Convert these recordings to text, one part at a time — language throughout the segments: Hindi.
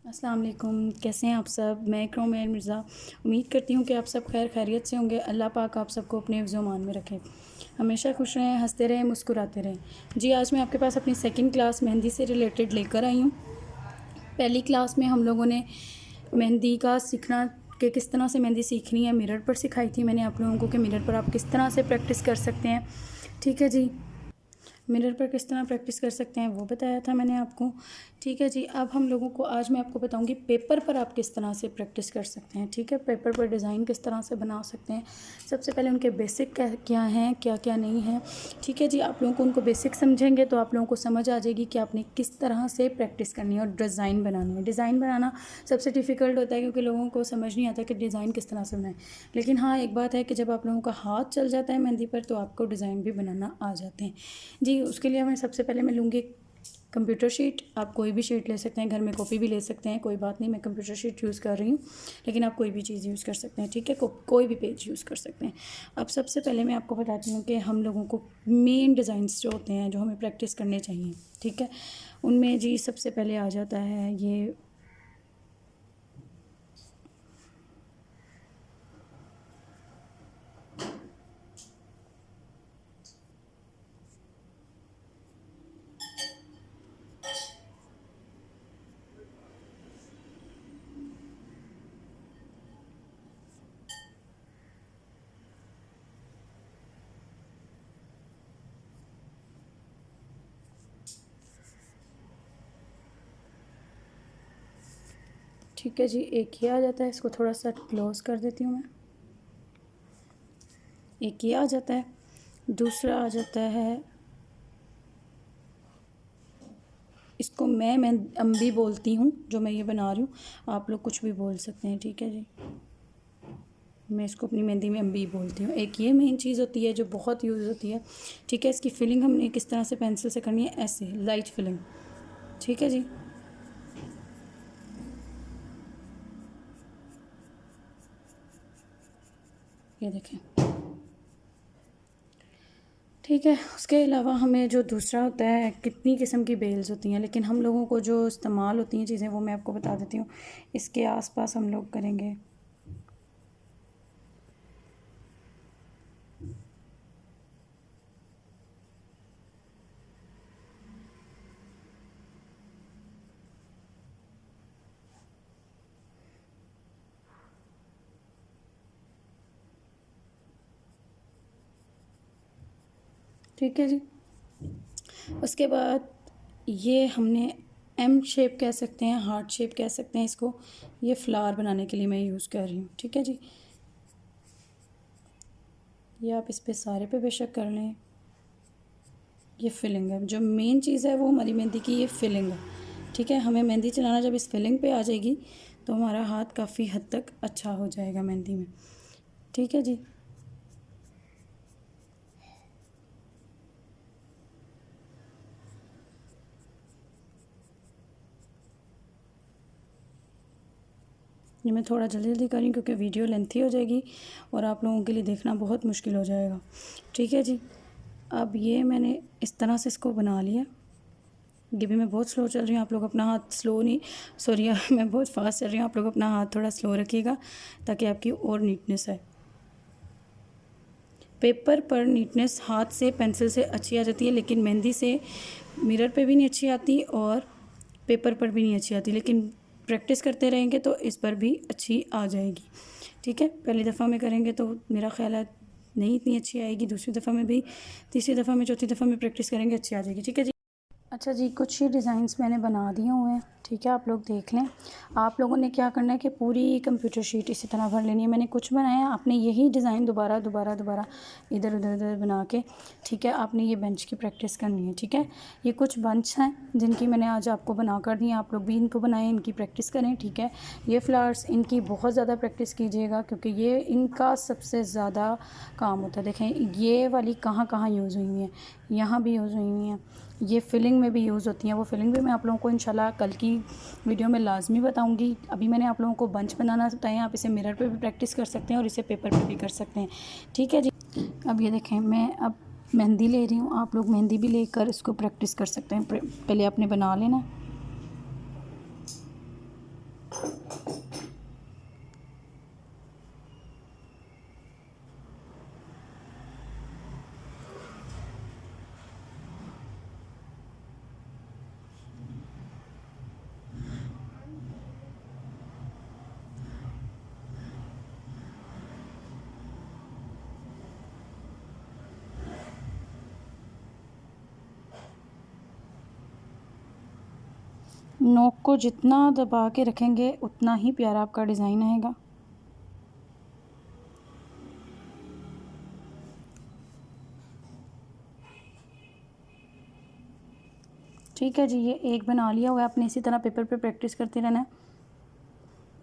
अस्सलाम वालेकुम। कैसे हैं आप सब? मैं इकराम मिर्ज़ा। उम्मीद करती हूँ कि आप सब खैर खैरियत से होंगे। अल्लाह पाक आप सबको अपने हिफ्ज़ व मान में रखे, हमेशा खुश रहें, हंसते रहें, मुस्कुराते रहें। जी, आज मैं आपके पास अपनी सेकंड क्लास मेहंदी से रिलेटेड लेकर आई हूँ। पहली क्लास में हम लोगों ने मेहंदी का सीखना कि किस तरह से मेहंदी सीखनी है मिरर पर सिखाई थी मैंने आप लोगों को, कि मिरर पर आप किस तरह से प्रैक्टिस कर सकते हैं। ठीक है जी, मिरर पर किस तरह प्रैक्टिस कर सकते हैं वो बताया था मैंने आपको। ठीक है जी, अब हम लोगों को आज मैं आपको बताऊंगी पेपर पर आप किस तरह से प्रैक्टिस कर सकते हैं। ठीक है, पेपर पर डिज़ाइन किस तरह से बना सकते हैं। सबसे पहले उनके बेसिक क्या हैं, क्या क्या नहीं है। ठीक है जी, आप लोगों को उनको बेसिक समझेंगे तो आप लोगों को समझ आ जाएगी कि आपने किस तरह से प्रैक्टिस करनी है और डिज़ाइन बनानी है। डिज़ाइन बनाना सबसे डिफ़िकल्ट होता है क्योंकि लोगों को समझ नहीं आता कि डिज़ाइन किस तरह से बनाएं। लेकिन हाँ, एक बात है कि जब आप लोगों का हाथ चल जाता है मेहंदी पर तो आपको डिज़ाइन भी बनाना आ जाते हैं। जी, उसके लिए हमें सबसे पहले मैं लूँगी कंप्यूटर शीट। आप कोई भी शीट ले सकते हैं, घर में कॉपी भी ले सकते हैं, कोई बात नहीं। मैं कंप्यूटर शीट यूज़ कर रही हूँ, लेकिन आप कोई भी चीज़ यूज़ कर सकते हैं। ठीक है, कोई भी पेज यूज़ कर सकते हैं। अब सबसे पहले मैं आपको बताती हूँ कि हम लोगों को मेन डिज़ाइंस जो होते हैं जो हमें प्रैक्टिस करने चाहिए। ठीक है, उनमें जी सबसे पहले आ जाता है ये ठीक है जी, एक ये आ जाता है, इसको थोड़ा सा क्लोज कर देती हूँ मैं। एक ये आ जाता है, दूसरा आ जाता है, इसको मैं अम्बी बोलती हूँ, जो मैं ये बना रही हूँ। आप लोग कुछ भी बोल सकते हैं। ठीक है जी, मैं इसको अपनी मेहंदी में अम्बी बोलती हूँ। एक ये मेन चीज़ होती है जो बहुत यूज़ होती है। ठीक है, इसकी फिलिंग हमने किस तरह से पेंसिल से करनी है, ऐसे लाइट फिलिंग। ठीक है जी, ये देखें। ठीक है, उसके अलावा हमें जो दूसरा होता है, कितनी किस्म की बेल्स होती हैं, लेकिन हम लोगों को जो इस्तेमाल होती हैं चीज़ें वो मैं आपको बता देती हूँ। इसके आसपास हम लोग करेंगे ठीक है जी। उसके बाद ये हमने एम शेप कह सकते हैं, हार्ट शेप कह सकते हैं इसको। ये फ्लावर बनाने के लिए मैं यूज़ कर रही हूँ। ठीक है जी, ये आप इस पे सारे पे बेशक कर लें। ये फिलिंग है, जो मेन चीज़ है वो हमारी मेहंदी की ये फिलिंग है। ठीक है, हमें मेहंदी चलाना जब इस फिलिंग पे आ जाएगी तो हमारा हाथ काफ़ी हद तक अच्छा हो जाएगा मेहंदी में। ठीक है जी, ये मैं थोड़ा जल्दी जल्दी कर रही हूँ क्योंकि वीडियो लेंथी हो जाएगी और आप लोगों के लिए देखना बहुत मुश्किल हो जाएगा। ठीक है जी, अब ये मैंने इस तरह से इसको बना लिया। ये भी मैं बहुत स्लो चल रही हूँ, आप लोग अपना हाथ स्लो नहीं, सॉरी मैं बहुत फास्ट चल रही हूँ, आप लोग अपना हाथ थोड़ा स्लो रखिएगा ताकि आपकी और नीटनेस आए। पेपर पर नीटनेस हाथ से पेंसिल से अच्छी आ जाती है, लेकिन मेहंदी से मिरर पे भी नहीं अच्छी आती और पेपर पर भी नहीं अच्छी आती, लेकिन प्रैक्टिस करते रहेंगे तो इस पर भी अच्छी आ जाएगी। ठीक है, पहली दफ़ा में करेंगे तो मेरा ख्याल है नहीं इतनी अच्छी आएगी, दूसरी दफ़ा में भी, तीसरी दफ़ा में, चौथी दफ़ा में प्रैक्टिस करेंगे अच्छी आ जाएगी। ठीक है जी। अच्छा जी, कुछ ही डिज़ाइंस मैंने बना दिए हुए हैं। ठीक है, आप लोग देख लें। आप लोगों ने क्या करना है कि पूरी कंप्यूटर शीट इसी तरह भर लेनी है। मैंने कुछ बनाया है, आपने यही डिज़ाइन दोबारा दोबारा दोबारा इधर उधर उधर बना के, ठीक है, आपने ये बेंच की प्रैक्टिस करनी है। ठीक है, ये कुछ बंच हैं जिनकी मैंने आज आपको बना कर दी। आप लोग भी इनको बनाएं, इनकी प्रैक्टिस करें। ठीक है, ये फ्लावर्स, इनकी बहुत ज़्यादा प्रैक्टिस कीजिएगा क्योंकि ये इनका सबसे ज़्यादा काम होता है। देखें ये वाली कहाँ कहाँ यूज़ हुई हैं, यहाँ भी यूज़ हुई हुई हैं, ये फिलिंग में भी यूज़ होती हैं। वो फिलिंग भी मैं आप लोगों को इंशाल्लाह कल की वीडियो में लाजमी बताऊंगी। अभी मैंने आप लोगों को बंच बनाना बताया, आप इसे मिरर पे भी प्रैक्टिस कर सकते हैं और इसे पेपर पे भी कर सकते हैं। ठीक है जी, अब ये देखें, मैं अब मेहंदी ले रही हूँ, आप लोग मेहंदी भी लेकर इसको प्रैक्टिस कर सकते हैं। पहले आपने बना लेना। नोक को जितना दबा के रखेंगे उतना ही प्यारा आपका डिज़ाइन आएगा। ठीक है जी, ये एक बना लिया हुआ है। आपने इसी तरह पेपर पे प्रैक्टिस करते रहना है।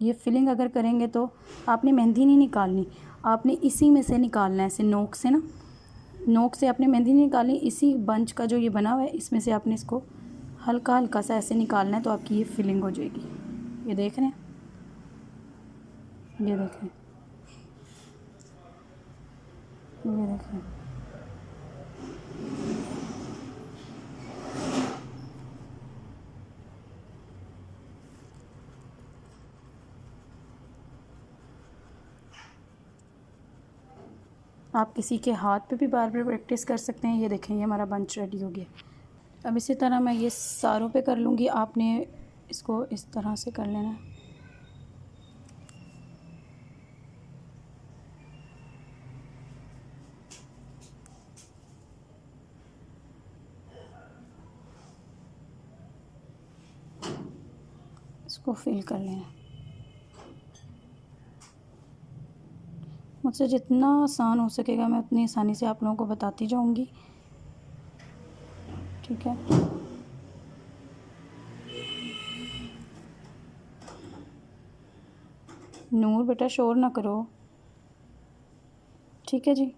ये फिलिंग अगर करेंगे तो आपने मेहंदी नहीं निकालनी, आपने इसी में से निकालना है, ऐसे नोक से ना, नोक से आपने मेहंदी नहीं निकालनी, इसी बंच का जो ये बना हुआ है इसमें से आपने इसको हल्का हल्का सा ऐसे निकालना है, तो आपकी ये फिलिंग हो जाएगी। ये देख रहे हैं, ये देख रहे हैं, ये देख रहे हैं। आप किसी के हाथ पे भी बार बार प्रैक्टिस कर सकते हैं। ये देखें, ये हमारा बंच रेडी हो गया। अब इसी तरह मैं ये सारों पे कर लूँगी। आपने इसको इस तरह से कर लेना है। इसको फिल कर लेना। मुझसे जितना आसान हो सकेगा मैं उतनी आसानी से आप लोगों को बताती जाऊंगी। ठीक है, नूर बेटा शोर ना करो। ठीक है जी।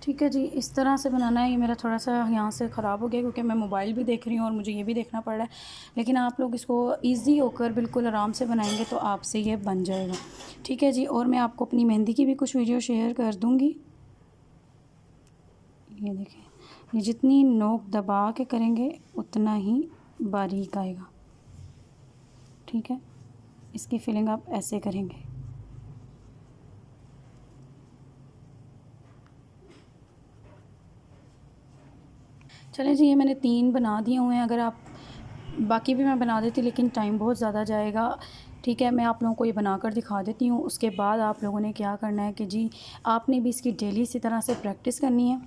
ठीक है जी, इस तरह से बनाना है। ये मेरा थोड़ा सा यहाँ से ख़राब हो गया क्योंकि मैं मोबाइल भी देख रही हूँ और मुझे ये भी देखना पड़ रहा है, लेकिन आप लोग इसको इजी होकर बिल्कुल आराम से बनाएंगे तो आपसे ये बन जाएगा। ठीक है जी, और मैं आपको अपनी मेहंदी की भी कुछ वीडियो शेयर कर दूँगी। ये देखें, ये जितनी नोक दबा के करेंगे उतना ही बारीक आएगा। ठीक है, इसकी फिलिंग आप ऐसे करेंगे। चलें जी, ये मैंने 3 बना दिए हुए हैं। अगर आप बाकी भी मैं बना देती, लेकिन टाइम बहुत ज़्यादा जाएगा। ठीक है, मैं आप लोगों को ये बनाकर दिखा देती हूँ। उसके बाद आप लोगों ने क्या करना है कि जी आपने भी इसकी डेली इसी तरह से प्रैक्टिस करनी है।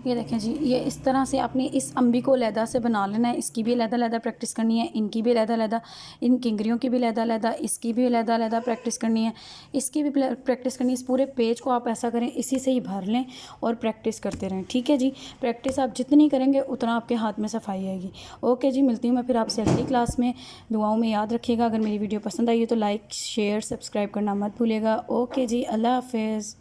ये देखें जी, ये इस तरह से आपने इस अम्बी को लहदा से बना लेना है। इसकी भी लहदा प्रैक्टिस करनी है, इनकी भी लहदा, इन किंगरियों की भी लहदा, इसकी भी लहदा प्रैक्टिस करनी है, इसकी भी प्रैक्टिस करनी है। इस पूरे पेज को आप ऐसा करें, इसी से ही भर लें और प्रैक्टिस करते रहें। ठीक है जी, प्रैक्टिस आप जितनी करेंगे उतना आपके हाथ में सफाई आएगी। ओके जी, मिलती हूँ मैं फिर आपसे अगली क्लास में। दुआओं में याद रखिएगा। अगर मेरी वीडियो पसंद आई है तो लाइक शेयर सब्सक्राइब करना मत भूलिएगा। ओके जी, अल्लाह हाफिज़।